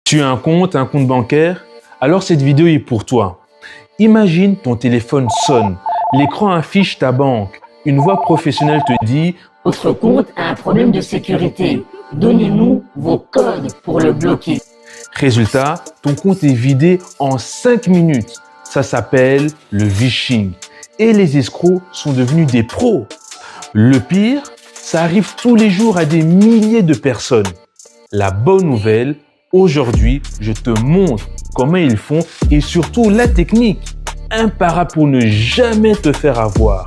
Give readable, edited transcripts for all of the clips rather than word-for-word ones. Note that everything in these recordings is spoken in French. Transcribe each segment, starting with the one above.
Tu as un compte bancaire? Alors cette vidéo est pour toi. Imagine ton téléphone sonne, l'écran affiche ta banque, une voix professionnelle te dit « Votre compte a un problème de sécurité. Donnez-nous vos codes pour le bloquer. » Résultat, ton compte est vidé en 5 minutes. Ça s'appelle le phishing. Et les escrocs sont devenus des pros. Le pire, ça arrive tous les jours à des milliers de personnes. La bonne nouvelle, aujourd'hui, je te montre comment ils font et surtout la technique imparable pour ne jamais te faire avoir.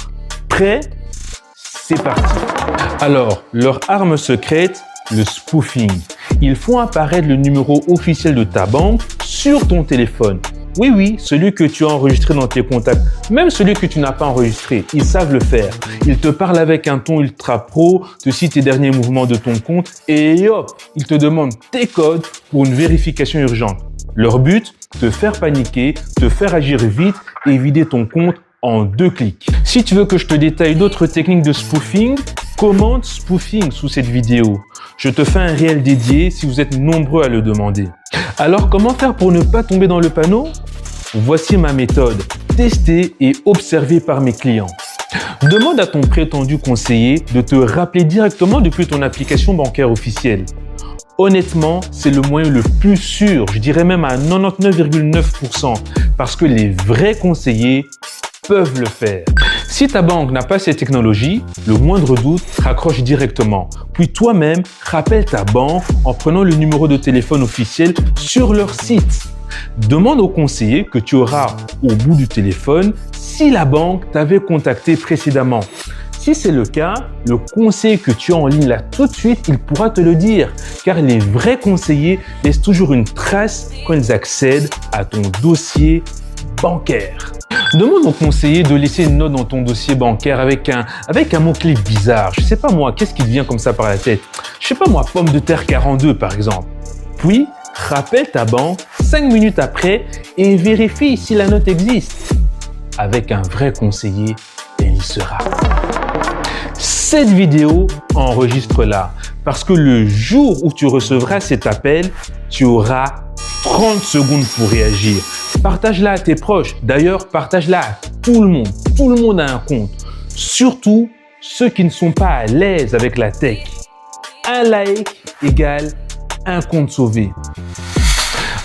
Prêt? C'est parti. Alors, leur arme secrète, le spoofing. Ils font apparaître le numéro officiel de ta banque sur ton téléphone. Oui, celui que tu as enregistré dans tes contacts, même celui que tu n'as pas enregistré, ils savent le faire. Ils te parlent avec un ton ultra pro, te citent tes derniers mouvements de ton compte et hop, ils te demandent tes codes pour une vérification urgente. Leur but, te faire paniquer, te faire agir vite et vider ton compte en 2 clics. Si tu veux que je te détaille d'autres techniques de spoofing, commente spoofing sous cette vidéo. Je te fais un réel dédié si vous êtes nombreux à le demander. Alors, comment faire pour ne pas tomber dans le panneau? Voici ma méthode, testée et observée par mes clients. Demande à ton prétendu conseiller de te rappeler directement depuis ton application bancaire officielle. Honnêtement, c'est le moyen le plus sûr, je dirais même à 99,9%, parce que les vrais conseillers peuvent le faire. Si ta banque n'a pas ces technologies, le moindre doute, raccroche directement. Puis toi-même, rappelle ta banque en prenant le numéro de téléphone officiel sur leur site. Demande au conseiller que tu auras au bout du téléphone si la banque t'avait contacté précédemment. Si c'est le cas, le conseiller que tu as en ligne là tout de suite, il pourra te le dire, car les vrais conseillers laissent toujours une trace quand ils accèdent à ton dossier bancaire. Demande au conseiller de laisser une note dans ton dossier bancaire avec un mot-clé bizarre. Je sais pas moi, qu'est-ce qui te vient comme ça par la tête? Je sais pas moi, pomme de terre 42 par exemple. Puis, rappelle ta banque 5 minutes après et vérifie si la note existe. Avec un vrai conseiller, elle y sera. Cette vidéo, enregistre-la parce que le jour où tu recevras cet appel, tu auras 30 secondes pour réagir. Partage-la à tes proches. D'ailleurs, partage-la à tout le monde. Tout le monde a un compte. Surtout ceux qui ne sont pas à l'aise avec la tech. Un like égale un compte sauvé.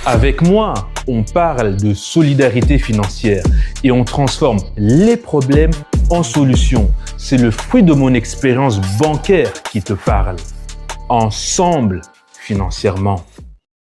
Avec moi, on parle de solidarité financière et on transforme les problèmes en solutions. C'est le fruit de mon expérience bancaire qui te parle. Ensemble, financièrement.